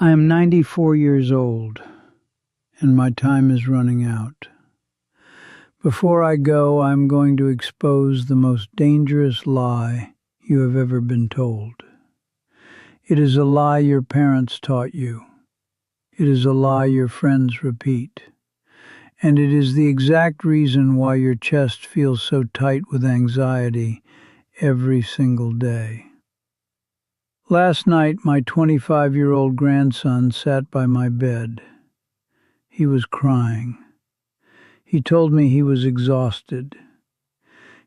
I am 94 years old, and my time is running out. Before I go, I am going to expose the most dangerous lie you have ever been told. It is a lie your parents taught you. It is a lie your friends repeat. And it is the exact reason why your chest feels so tight with anxiety every single day. Last night, my 25-year-old grandson sat by my bed. He was crying. He told me he was exhausted.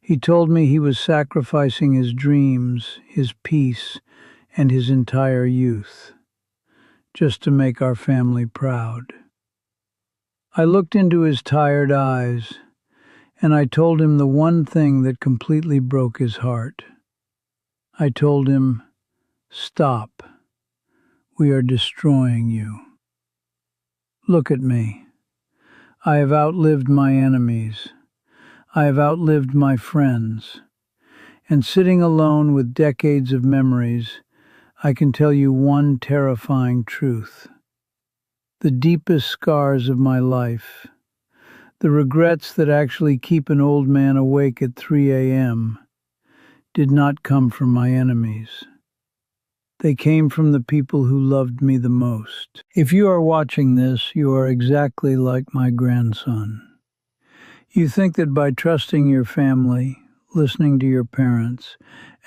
He told me he was sacrificing his dreams, his peace, and his entire youth, just to make our family proud. I looked into his tired eyes, and I told him the one thing that completely broke his heart. I told him, "Stop. We are destroying you. Look at me. I have outlived my enemies. I have outlived my friends. And sitting alone with decades of memories, I can tell you one terrifying truth. The deepest scars of my life, the regrets that actually keep an old man awake at 3 a.m., did not come from my enemies. They came from the people who loved me the most. If you are watching this, you are exactly like my grandson. You think that by trusting your family, listening to your parents,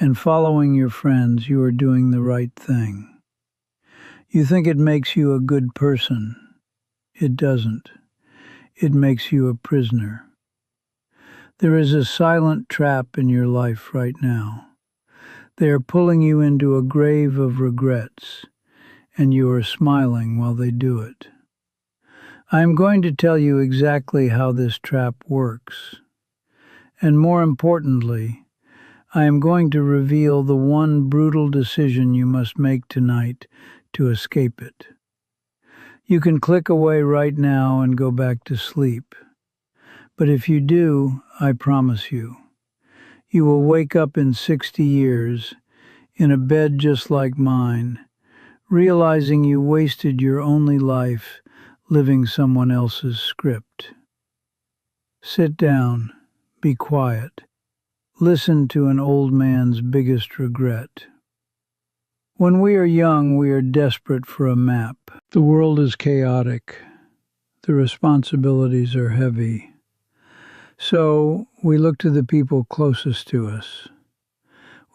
and following your friends, you are doing the right thing. You think it makes you a good person. It doesn't. It makes you a prisoner. There is a silent trap in your life right now. They are pulling you into a grave of regrets, and you are smiling while they do it. I am going to tell you exactly how this trap works. And more importantly, I am going to reveal the one brutal decision you must make tonight to escape it. You can click away right now and go back to sleep. But if you do, I promise you, you will wake up in 60 years, in a bed just like mine, realizing you wasted your only life living someone else's script. Sit down, be quiet, listen to an old man's biggest regret. When we are young, we are desperate for a map. The world is chaotic. The responsibilities are heavy. So we look to the people closest to us.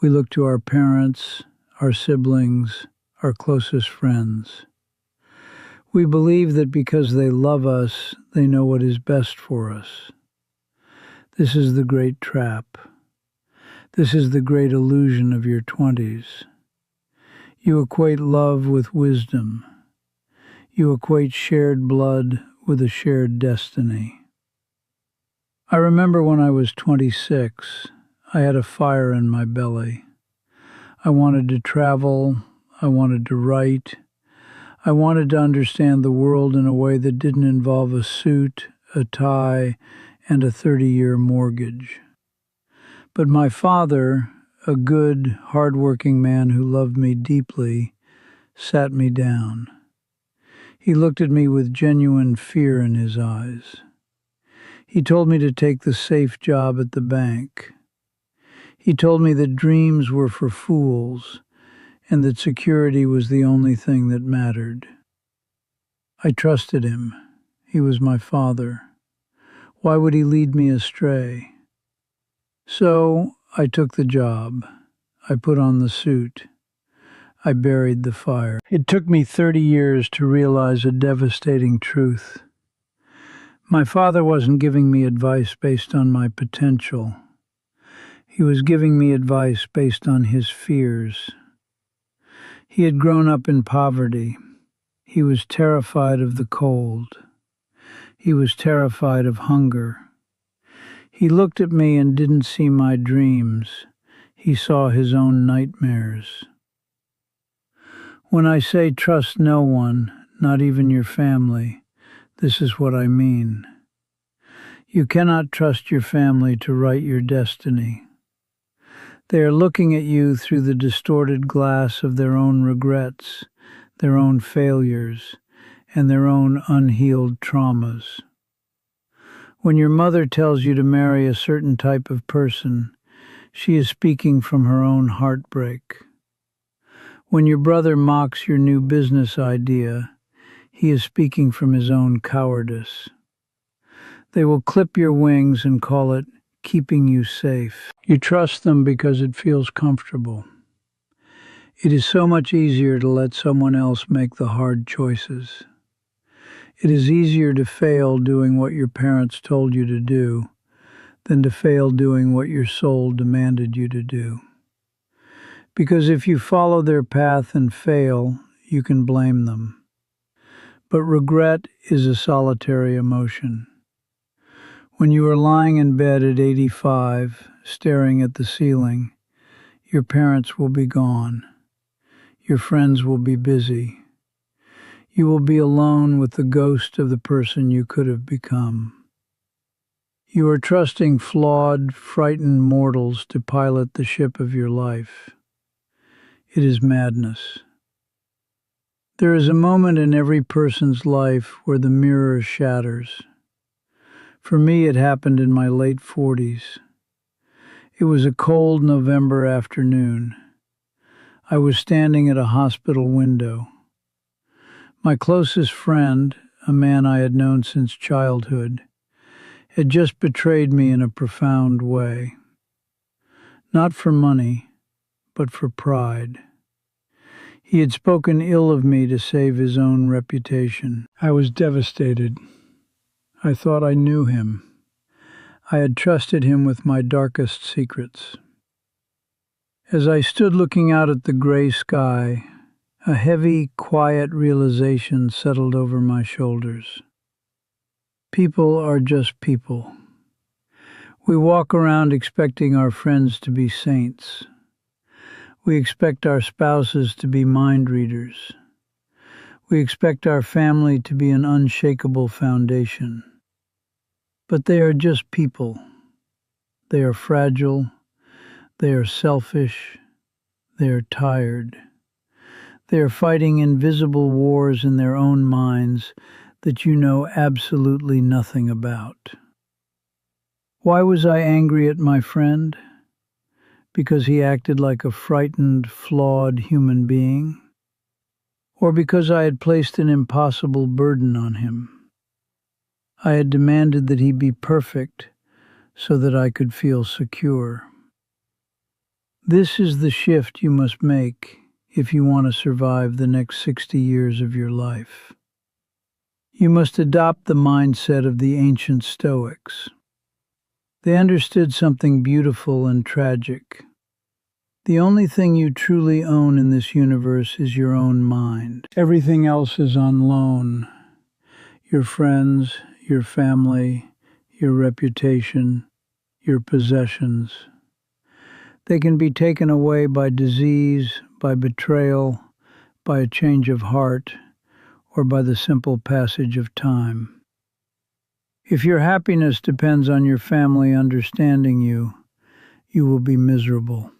We look to our parents, our siblings, our closest friends. We believe that because they love us, they know what is best for us. This is the great trap. This is the great illusion of your 20s. You equate love with wisdom. You equate shared blood with a shared destiny. I remember when I was 26, I had a fire in my belly. I wanted to travel. I wanted to write. I wanted to understand the world in a way that didn't involve a suit, a tie, and a 30-year mortgage. But my father, a good, hard-working man who loved me deeply, sat me down. He looked at me with genuine fear in his eyes. He told me to take the safe job at the bank. He told me that dreams were for fools and that security was the only thing that mattered. I trusted him. He was my father. Why would he lead me astray? So I took the job. I put on the suit. I buried the fire. It took me 30 years to realize a devastating truth. My father wasn't giving me advice based on my potential. He was giving me advice based on his fears. He had grown up in poverty. He was terrified of the cold. He was terrified of hunger. He looked at me and didn't see my dreams. He saw his own nightmares. When I say trust no one, not even your family, this is what I mean. You cannot trust your family to write your destiny. They are looking at you through the distorted glass of their own regrets, their own failures, and their own unhealed traumas. When your mother tells you to marry a certain type of person, she is speaking from her own heartbreak. When your brother mocks your new business idea, he is speaking from his own cowardice. They will clip your wings and call it keeping you safe. You trust them because it feels comfortable. It is so much easier to let someone else make the hard choices. It is easier to fail doing what your parents told you to do than to fail doing what your soul demanded you to do. Because if you follow their path and fail, you can blame them. But regret is a solitary emotion. When you are lying in bed at 85, staring at the ceiling, your parents will be gone. Your friends will be busy. You will be alone with the ghost of the person you could have become. You are trusting flawed, frightened mortals to pilot the ship of your life. It is madness. There is a moment in every person's life where the mirror shatters. For me, it happened in my late 40s. It was a cold November afternoon. I was standing at a hospital window. My closest friend, a man I had known since childhood, had just betrayed me in a profound way. Not for money, but for pride. He had spoken ill of me to save his own reputation. I was devastated. I thought I knew him. I had trusted him with my darkest secrets. As I stood looking out at the gray sky, a heavy, quiet realization settled over my shoulders. People are just people. We walk around expecting our friends to be saints. We expect our spouses to be mind readers. We expect our family to be an unshakable foundation. But they are just people. They are fragile. They are selfish. They are tired. They are fighting invisible wars in their own minds that you know absolutely nothing about. Why was I angry at my friend? Because he acted like a frightened, flawed human being? Or because I had placed an impossible burden on him? I had demanded that he be perfect so that I could feel secure. This is the shift you must make if you want to survive the next 60 years of your life. You must adopt the mindset of the ancient Stoics. They understood something beautiful and tragic. The only thing you truly own in this universe is your own mind. Everything else is on loan. Your friends, your family, your reputation, your possessions. They can be taken away by disease, by betrayal, by a change of heart, or by the simple passage of time. If your happiness depends on your family understanding you, you will be miserable.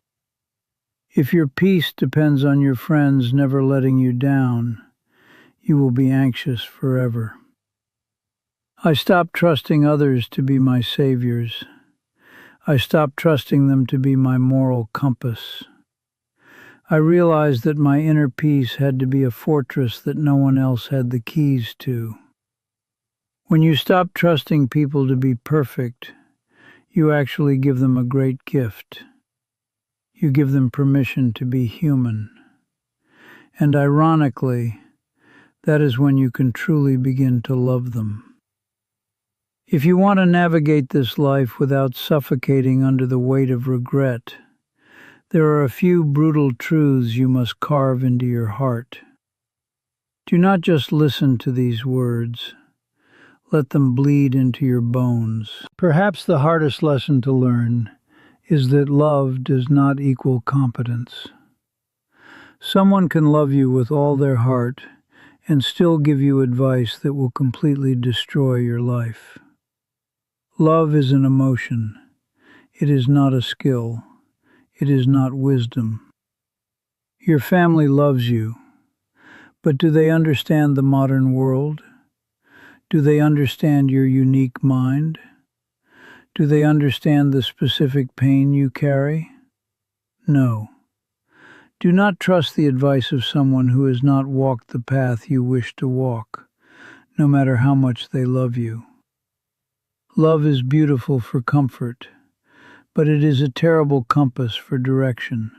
If your peace depends on your friends never letting you down, you will be anxious forever. I stopped trusting others to be my saviors. I stopped trusting them to be my moral compass. I realized that my inner peace had to be a fortress that no one else had the keys to. When you stop trusting people to be perfect, you actually give them a great gift. You give them permission to be human. And ironically, that is when you can truly begin to love them. If you want to navigate this life without suffocating under the weight of regret, there are a few brutal truths you must carve into your heart. Do not just listen to these words. Let them bleed into your bones. Perhaps the hardest lesson to learn is that love does not equal competence. Someone can love you with all their heart and still give you advice that will completely destroy your life. Love is an emotion. It is not a skill. It is not wisdom. Your family loves you, But do they understand the modern world? Do they understand your unique mind? Do they understand the specific pain you carry? No. Do not trust the advice of someone who has not walked the path you wish to walk, no matter how much they love you. Love is beautiful for comfort, but it is a terrible compass for direction.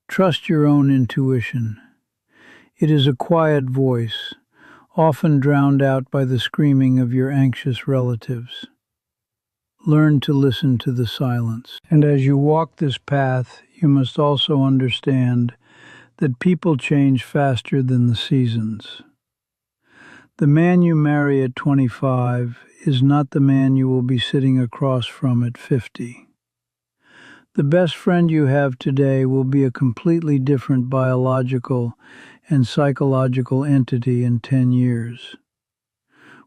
Trust your own intuition. It is a quiet voice, often drowned out by the screaming of your anxious relatives. Learn to listen to the silence. And as you walk this path, you must also understand that people change faster than the seasons. The man you marry at 25 is not the man you will be sitting across from at 50. The best friend you have today will be a completely different biological and psychological entity in 10 years.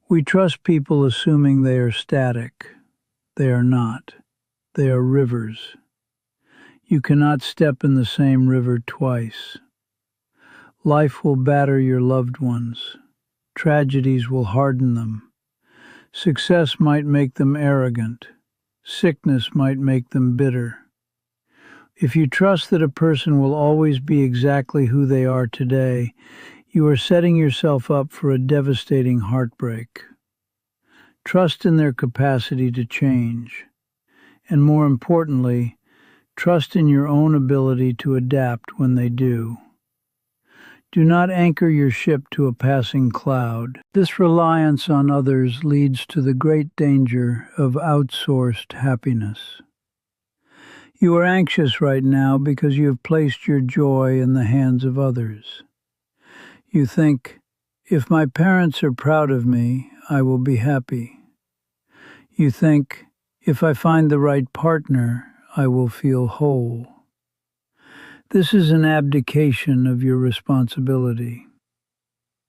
We trust people assuming they are static. They are not. They are rivers. You cannot step in the same river twice. Life will batter your loved ones. Tragedies will harden them. Success might make them arrogant. Sickness might make them bitter. If you trust that a person will always be exactly who they are today, you are setting yourself up for a devastating heartbreak. Trust in their capacity to change, and more importantly, trust in your own ability to adapt when they do. Do not anchor your ship to a passing cloud. This reliance on others leads to the great danger of outsourced happiness. You are anxious right now because you have placed your joy in the hands of others. You think, if my parents are proud of me, I will be happy. You think, if I find the right partner, I will feel whole. This is an abdication of your responsibility.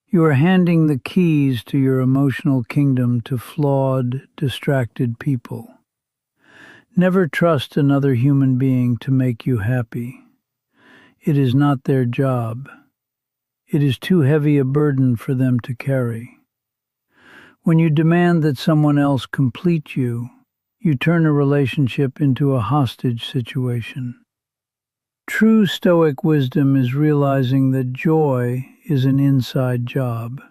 You are handing the keys to your emotional kingdom to flawed, distracted people. Never trust another human being to make you happy. It is not their job. It is too heavy a burden for them to carry. When you demand that someone else complete you, you turn a relationship into a hostage situation. True Stoic wisdom is realizing that joy is an inside job.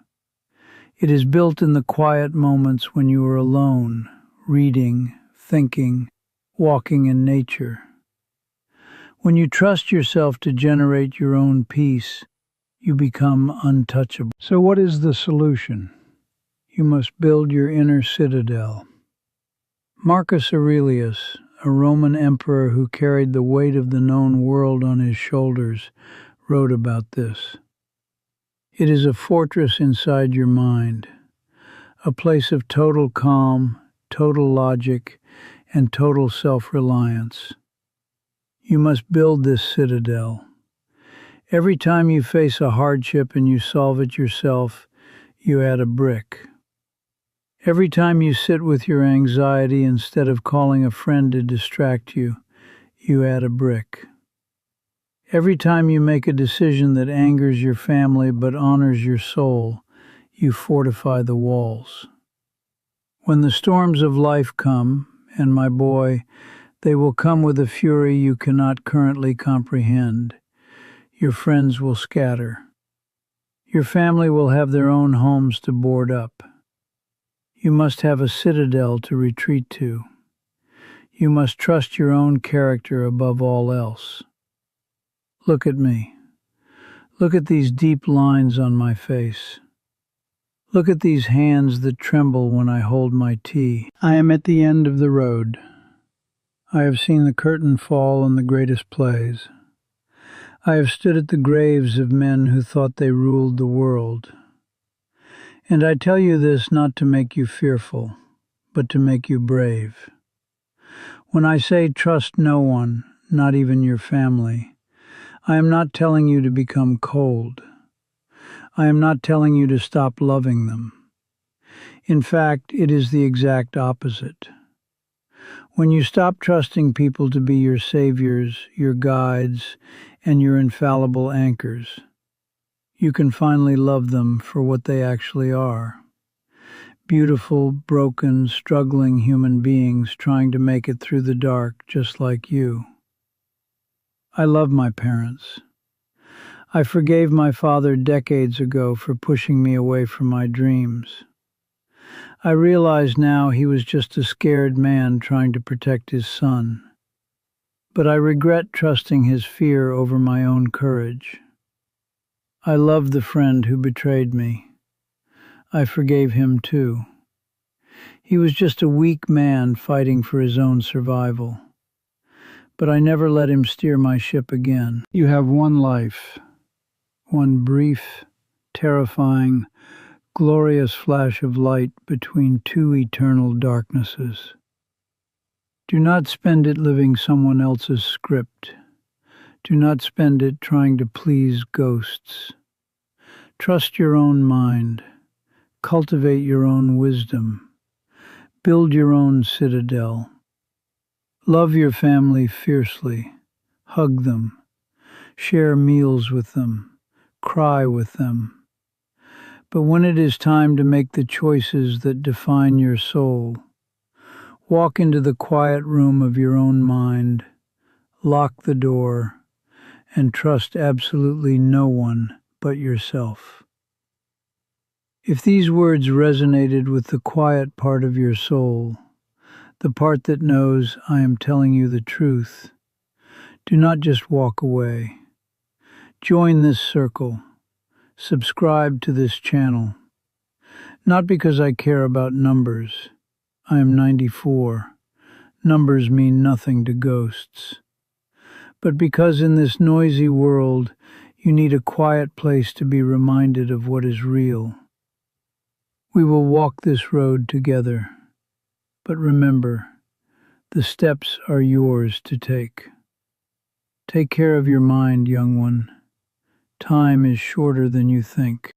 It is built in the quiet moments when you are alone, reading, thinking, walking in nature. When you trust yourself to generate your own peace, you become untouchable. So what is the solution? You must build your inner citadel. Marcus Aurelius, a Roman emperor who carried the weight of the known world on his shoulders, wrote about this. It is a fortress inside your mind, a place of total calm, total logic, and total self-reliance. You must build this citadel. Every time you face a hardship and you solve it yourself, you add a brick. Every time you sit with your anxiety instead of calling a friend to distract you, you add a brick. Every time you make a decision that angers your family but honors your soul, you fortify the walls. When the storms of life come, and my boy, they will come with a fury you cannot currently comprehend, your friends will scatter. Your family will have their own homes to board up. You must have a citadel to retreat to. You must trust your own character above all else. Look at me. Look at these deep lines on my face. Look at these hands that tremble when I hold my tea. I am at the end of the road. I have seen the curtain fall on the greatest plays. I have stood at the graves of men who thought they ruled the world. And I tell you this not to make you fearful, but to make you brave. When I say trust no one, not even your family, I am not telling you to become cold. I am not telling you to stop loving them. In fact, it is the exact opposite. When you stop trusting people to be your saviors, your guides, and your infallible anchors, you can finally love them for what they actually are. Beautiful, broken, struggling human beings trying to make it through the dark just like you. I love my parents. I forgave my father decades ago for pushing me away from my dreams. I realize now he was just a scared man trying to protect his son. But I regret trusting his fear over my own courage. I love the friend who betrayed me. I forgave him too. He was just a weak man fighting for his own survival. But I never let him steer my ship again. You have one life, one brief, terrifying, glorious flash of light between two eternal darknesses. Do not spend it living someone else's script. Do not spend it trying to please ghosts. Trust your own mind. Cultivate your own wisdom. Build your own citadel. Love your family fiercely. Hug them. Share meals with them. Cry with them. But when it is time to make the choices that define your soul, walk into the quiet room of your own mind, lock the door, and trust absolutely no one but yourself. If these words resonated with the quiet part of your soul, the part that knows I am telling you the truth, do not just walk away. Join this circle. Subscribe to this channel. Not because I care about numbers. I am 94. Numbers mean nothing to ghosts. But because in this noisy world, you need a quiet place to be reminded of what is real. We will walk this road together. But remember, the steps are yours to take. Take care of your mind, young one. Time is shorter than you think.